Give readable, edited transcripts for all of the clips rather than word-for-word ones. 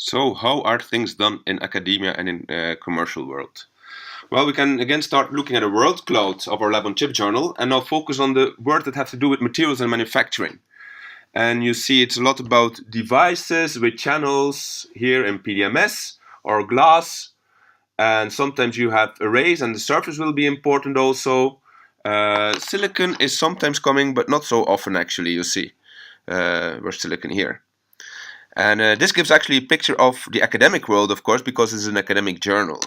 So how are things done in academia and in commercial world? Well, we can again start looking at a word cloud of our Lab on Chip journal and now focus on the words that have to do with materials and manufacturing. And you see it's a lot about devices with channels here in Pdms or glass. And sometimes you have arrays and the surface will be important also. Silicon is sometimes coming, but not so often actually, you see. Where's silicon here? And this gives actually a picture of the academic world, of course, because it's an academic journal.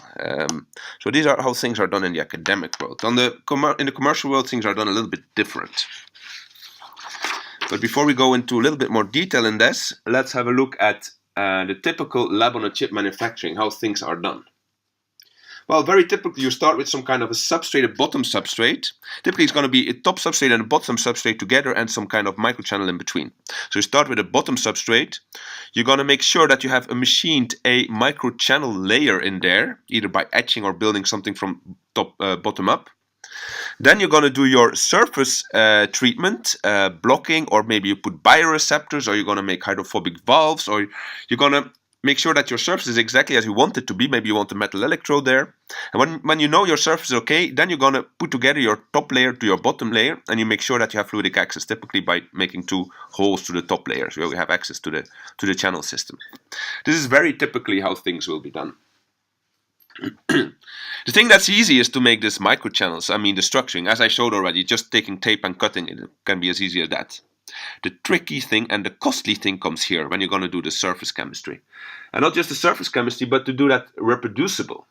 So these are how things are done in the academic world. In the commercial world, things are done a little bit different. But before we go into a little bit more detail in this, let's have a look at the typical lab on a chip manufacturing, how things are done. Well, very typically you start with some kind of a substrate, a bottom substrate. Typically it's going to be a top substrate and a bottom substrate together and some kind of microchannel in between. So you start with a bottom substrate. You're going to make sure that you have machined a microchannel layer in there, either by etching or building something from bottom up. Then you're going to do your surface treatment, blocking, or maybe you put bioreceptors, or you're going to make hydrophobic valves, or you're going to make sure that your surface is exactly as you want it to be. Maybe you want a metal electrode there. And when you know your surface is okay, then you're going to put together your top layer to your bottom layer, and you make sure that you have fluidic access, typically by making two holes to the top layers where we have access to the channel system. This is very typically how things will be done. The thing that's easy is to make this microchannels, I mean the structuring, as I showed already, just taking tape and cutting it can be as easy as that. The tricky thing and the costly thing comes here when you're going to do the surface chemistry. And not just the surface chemistry, but to do that reproducible.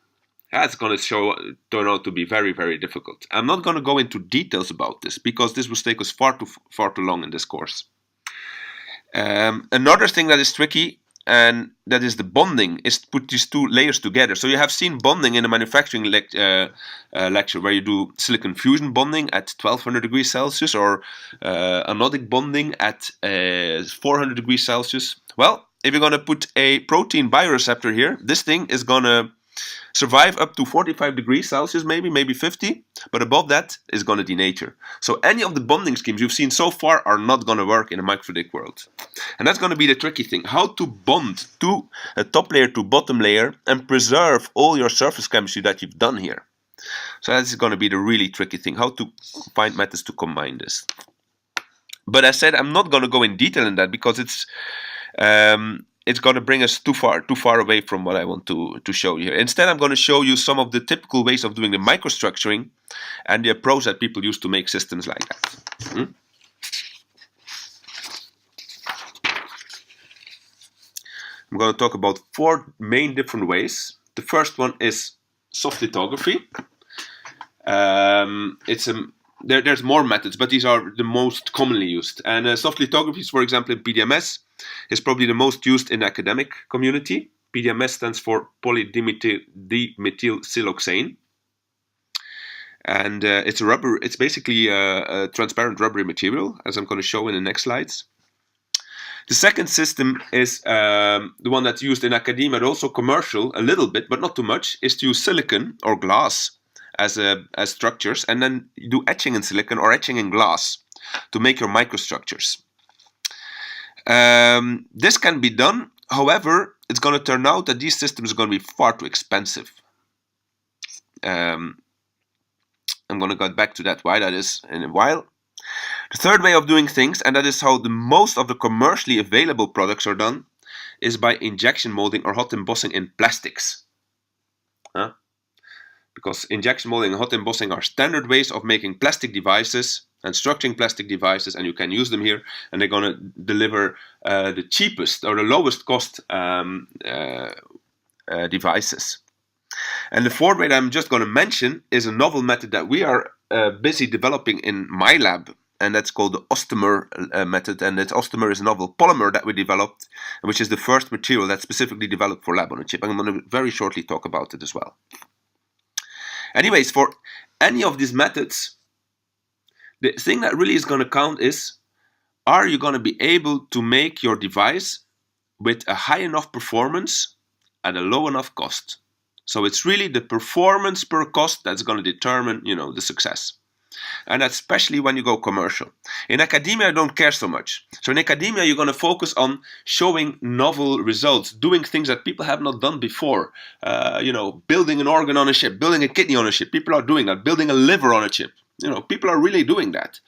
That's going to turn out to be very, very difficult. I'm not going to go into details about this because this will take us far too long in this course. Another thing that is tricky, and that is the bonding, is to put these two layers together. So you have seen bonding in the manufacturing lecture where you do silicon fusion bonding at 1200 degrees Celsius or anodic bonding at 400 degrees Celsius. Well, if you're going to put a protein bioreceptor here, this thing is going to survive up to 45 degrees Celsius, maybe 50, but above that is going to denature. So any of the bonding schemes you've seen so far are not going to work in a microfluidic world. And that's going to be the tricky thing, how to bond to a top layer to bottom layer and preserve all your surface chemistry that you've done here. So that's going to be the really tricky thing, how to find methods to combine this. But as I said, I'm not going to go in detail in that because it's going to bring us too far away from what I want to show you here. Instead, I'm going to show you some of the typical ways of doing the microstructuring and the approach that people use to make systems like that. I'm going to talk about 4 main different ways. The first one is soft lithography. There's more methods, but these are the most commonly used. And soft lithography, for example, in Pdms, is probably the most used in the academic community. Pdms stands for polydimethylsiloxane. And it's a rubber. It's basically a transparent rubbery material, as I'm going to show in the next slides. The second system is the one that's used in academia, but also commercial, a little bit, but not too much, is to use silicon or glass as structures, and then you do etching in silicon or etching in glass to make your microstructures. This can be done, however, it's going to turn out that these systems are going to be far too expensive. I'm going to get back to that, why that is in a while. The third way of doing things, and that is how the most of the commercially available products are done, is by injection molding or hot embossing in plastics. Because injection molding and hot embossing are standard ways of making plastic devices and structuring plastic devices, and you can use them here, and they're going to deliver the cheapest or the lowest cost devices. And the fourth way that I'm just going to mention is a novel method that we are busy developing in my lab, and that's called the ostomer method. And that ostomer is a novel polymer that we developed, which is the first material that's specifically developed for lab on a chip. I'm going to very shortly talk about it as well. Anyways, for any of these methods, the thing that really is going to count is, are you going to be able to make your device with a high enough performance at a low enough cost? So it's really the performance per cost that's going to determine, the success. And especially when you go commercial. In academia, I don't care so much. So in academia, you're going to focus on showing novel results, doing things that people have not done before. Building an organ on a chip, building a kidney on a chip. People are doing that. Building a liver on a chip. People are really doing that.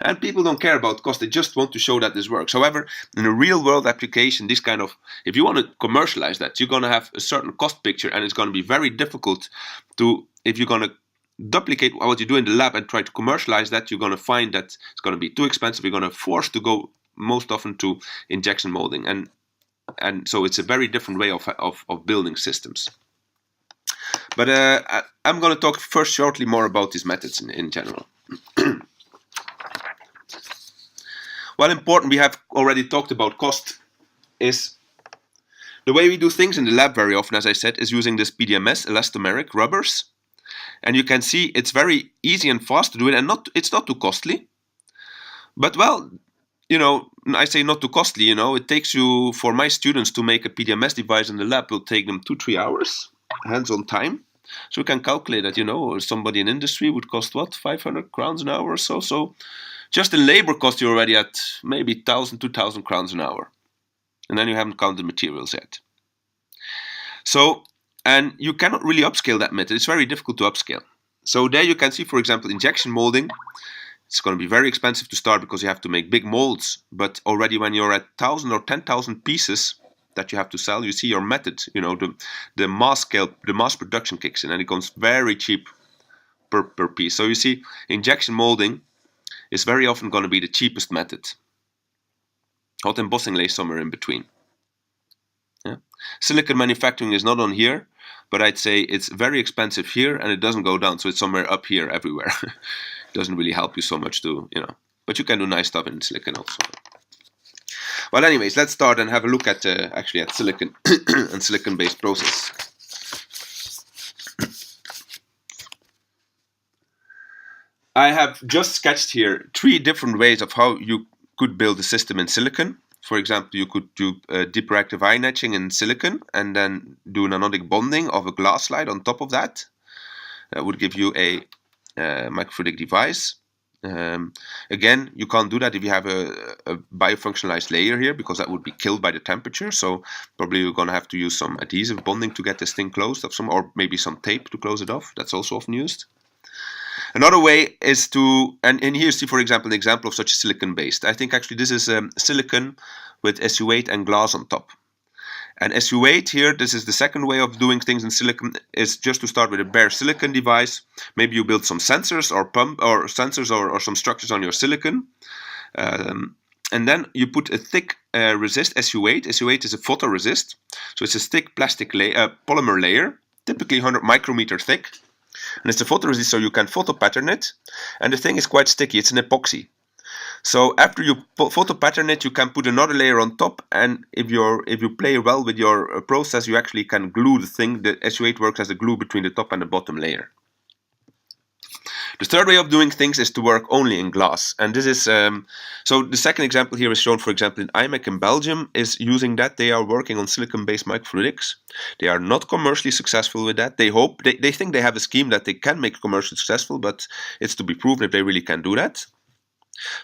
And people don't care about cost. They just want to show that this works. However, in a real world application, if you want to commercialize that, you're going to have a certain cost picture, and it's going to be very difficult if you're going to duplicate what you do in the lab and try to commercialize that, you're going to find that it's going to be too expensive. You're going to force to go most often to injection molding, and so it's a very different way of building systems. But I'm going to talk first shortly more about these methods in general. Well, important, we have already talked about cost, is the way we do things in the lab very often, as I said, is using this Pdms, elastomeric rubbers. And you can see it's very easy and fast to do it, and it's not too costly. But well, I say not too costly, it takes you, for my students to make a Pdms device in the lab will take them 2-3 hours, hands-on time. So you can calculate that, somebody in industry would cost what, 500 crowns an hour or so. So just in labor cost, you're already at maybe 1,000, 2,000 crowns an hour. And then you haven't counted materials yet. So, and you cannot really upscale that method. It's very difficult to upscale. So there you can see, for example, injection molding. It's going to be very expensive to start because you have to make big molds. But already when you're at 1,000 or 10,000 pieces that you have to sell, you see your method, the mass scale, the mass production kicks in, and it becomes very cheap per piece. So you see, injection molding is very often going to be the cheapest method. Hot embossing lays somewhere in between. Yeah. Silicon manufacturing is not on here, but I'd say it's very expensive here and it doesn't go down, so it's somewhere up here everywhere. It doesn't really help you so much but you can do nice stuff in silicon also. Well, anyways, let's start and have a look at at silicon and silicon-based process. I have just sketched here 3 different ways of how you could build a system in silicon. For example, you could do deep reactive ion etching in silicon and then do an anodic bonding of a glass slide on top of that. That would give you a microfluidic device. Again, you can't do that if you have a biofunctionalized layer here, because that would be killed by the temperature. So probably you're going to have to use some adhesive bonding to get this thing closed, or maybe some tape to close it off. That's also often used. Another way is to, and here you see, for example, an example of such a silicon-based. I think actually this is silicon with SU8 and glass on top. And SU8 here, this is the second way of doing things in silicon, is just to start with a bare silicon device. Maybe you build some sensors or some structures on your silicon. And then you put a thick resist, SU8. SU8 is a photoresist. So it's a thick plastic polymer layer, typically 100 micrometer thick. And it's a photoresist, so you can photo pattern it. And the thing is quite sticky. It's an epoxy. So after you photo pattern it, you can put another layer on top. And if you play well with your process, you actually can glue the thing. The SU8 works as a glue between the top and the bottom layer. The third way of doing things is to work only in glass. And this is, so the second example here is shown, for example, in IMEC in Belgium, is using that. They are working on silicon-based microfluidics. They are not commercially successful with that. They think they have a scheme that they can make commercially successful, but it's to be proven if they really can do that.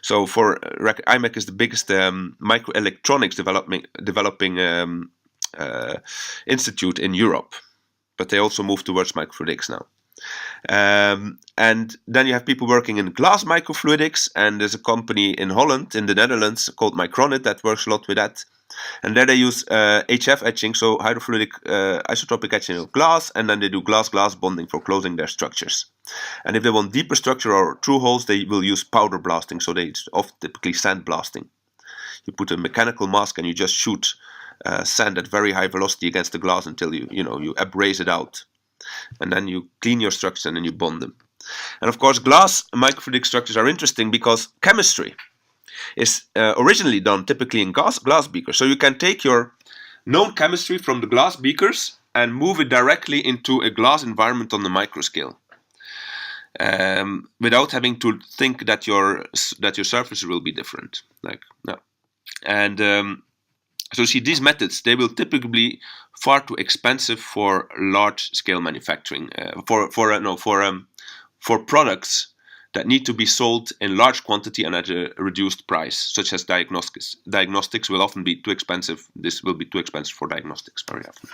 So for IMEC is the biggest microelectronics developing institute in Europe. But they also move towards microfluidics now. And then you have people working in glass microfluidics, and there's a company in Holland, in the Netherlands, called Micronit that works a lot with that. And there they use HF etching, so hydrofluidic isotopic etching of glass, and then they do glass-glass bonding for closing their structures. And if they want deeper structure or through holes, they will use powder blasting, so they typically sand blasting. You put a mechanical mask and you just shoot sand at very high velocity against the glass until you abrase it out. And then you clean your structures and then you bond them. And of course, glass microfluidic structures are interesting because chemistry is originally done typically in glass beakers. So you can take your known chemistry from the glass beakers and move it directly into a glass environment on the microscale, without having to think that your surface will be different. So you see, these methods, they will typically be far too expensive for large-scale manufacturing, for products that need to be sold in large quantity and at a reduced price, such as diagnostics. Diagnostics will often be too expensive. This will be too expensive for diagnostics very often.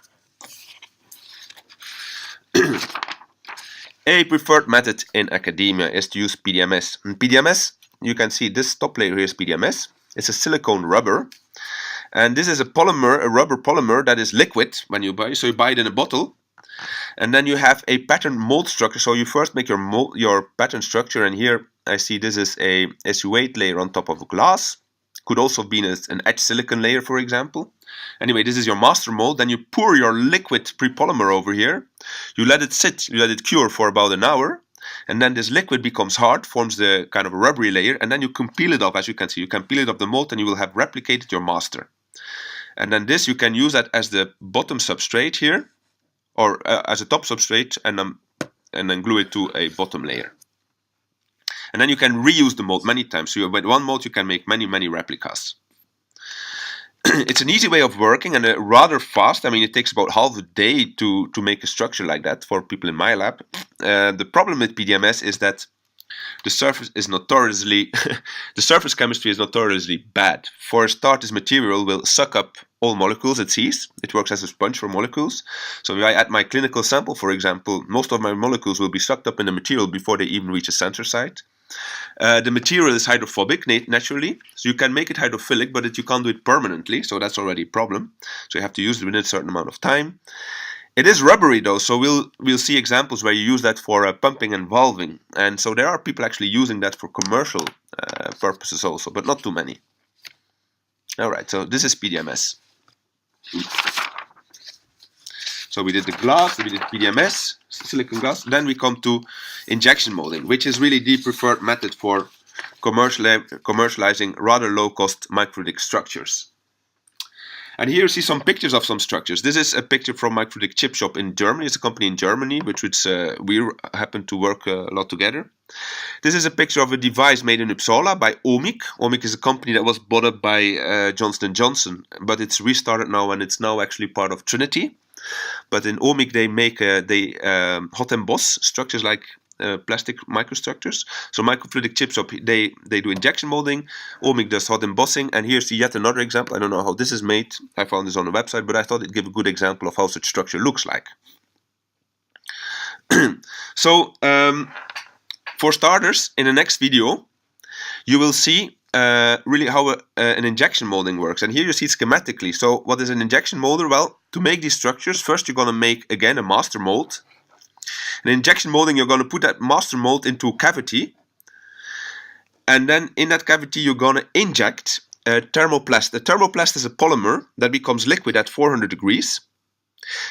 A preferred method in academia is to use Pdms. And Pdms, you can see this top layer here is Pdms. It's a silicone rubber. And this is a polymer, a rubber polymer that is liquid when you buy. So you buy it in a bottle. And then you have a pattern mold structure. So you first make your pattern structure. And here I see this is a SU8 layer on top of a glass. Could also be an etched silicon layer, for example. Anyway, this is your master mold. Then you pour your liquid pre-polymer over here. You let it sit, you let it cure for about an hour. And then this liquid becomes hard, forms the kind of a rubbery layer. And then you can peel it off, as you can see. You can peel it off the mold and you will have replicated your master. And then this, you can use that as the bottom substrate here, or as a top substrate, and then glue it to a bottom layer. And then you can reuse the mold many times. So with one mold, you can make many, many replicas. It's an easy way of working and rather fast. I mean, it takes about half a day to make a structure like that for people in my lab. The problem with Pdms is that the surface is notoriously, the surface chemistry is notoriously bad. For a start, this material will suck up all molecules it sees. It works as a sponge for molecules. So if I add my clinical sample, for example, most of my molecules will be sucked up in the material before they even reach a sensor site. The material is hydrophobic naturally, so you can make it hydrophilic, but you can't do it permanently, so that's already a problem. So you have to use it within a certain amount of time. It is rubbery though, so we'll see examples where you use that for pumping and valving, and so there are people actually using that for commercial purposes also, but not too many. Alright, so this is Pdms. So we did the glass, we did Pdms, silicon glass. Then we come to injection molding, which is really the preferred method for commercializing rather low-cost microfluidic structures. And here you see some pictures of some structures. This is a picture from Microfluidic Chip Shop in Germany. It's a company in Germany, which we happen to work a lot together. This is a picture of a device made in Uppsala by Omic. Omic is a company that was bought up by Johnson & Johnson, but it's restarted now and it's now actually part of Trinity. But in Omic they make hot emboss structures like plastic microstructures. So Microfluidic Chip Shop, they do injection molding. Omic does hot embossing, and here's yet another example. I don't know how this is made. I found this on the website, but I thought it'd give a good example of how such structure looks like. So for starters, in the next video, you will see really how an injection molding works. And here you see it schematically. So what is an injection molder? Well, to make these structures, first you're going to make, again, a master mold. In injection molding, you're going to put that master mold into a cavity. And then in that cavity, you're going to inject a thermoplast. A thermoplast is a polymer that becomes liquid at 400 degrees.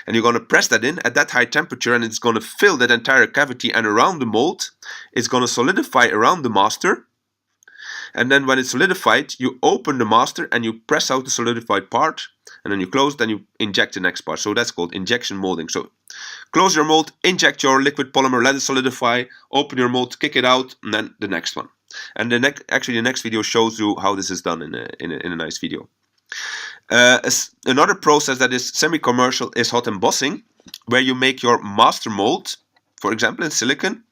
And you're going to press that in at that high temperature, and it's going to fill that entire cavity, and around the mold, it's going to solidify around the master. And then when it's solidified, you open the master and you press out the solidified part, and then you close, then you inject the next part. So that's called injection molding. So close your mold, inject your liquid polymer, let it solidify, open your mold, kick it out, and then the next one. And the next video shows you how this is done in a nice video. Another process that is semi-commercial is hot embossing, where you make your master mold, for example in silicon.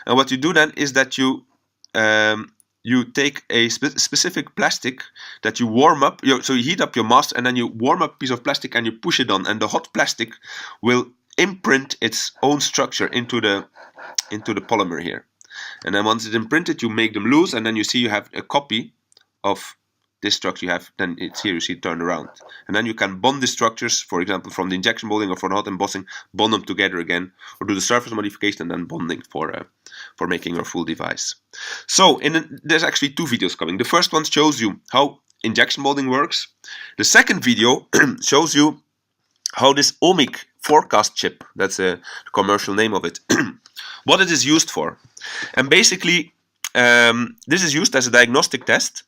And what you do then is that you take a specific plastic that you warm up. So you heat up your master, and then you warm up a piece of plastic and you push it on, and the hot plastic will imprint its own structure into the polymer here. And then once it's imprinted, you make them loose, and then you see you have a copy of this structure you have. Then it's here, you see it turned around, and then you can bond the structures, for example from the injection molding or for the hot embossing, bond them together again, or do the surface modification and then bonding for making your full device. So there's actually two videos coming. The first one shows you how injection molding works. The second video shows you how this Omic forecast chip, that's the commercial name of it, what it is used for. And basically this is used as a diagnostic test.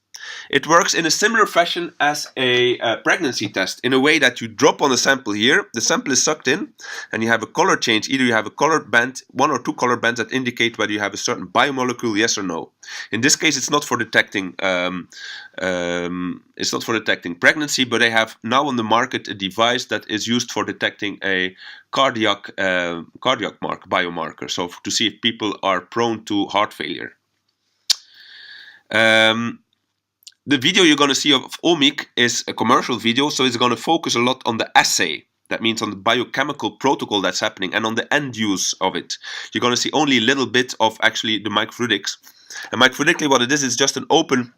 It works in a similar fashion as a pregnancy test, in a way that you drop on a sample here, the sample is sucked in, and you have a color change. Either you have a color band, one or two color bands that indicate whether you have a certain biomolecule, yes or no. In this case, it's not for detecting pregnancy, but they have now on the market a device that is used for detecting a cardiac biomarker, so to see if people are prone to heart failure. The video you're going to see of Omic is a commercial video, so it's going to focus a lot on the assay. That means on the biochemical protocol that's happening and on the end use of it. You're going to see only a little bit of actually the microfluidics. And microfluidically, what it is just an open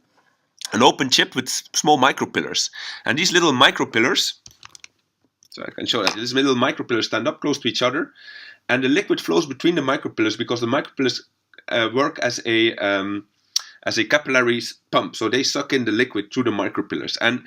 chip with small micropillars. And these little micropillars, so I can show that, these little micropillars stand up close to each other, and the liquid flows between the micropillars because the micropillars work as a capillary pump, so they suck in the liquid through the micropillars. And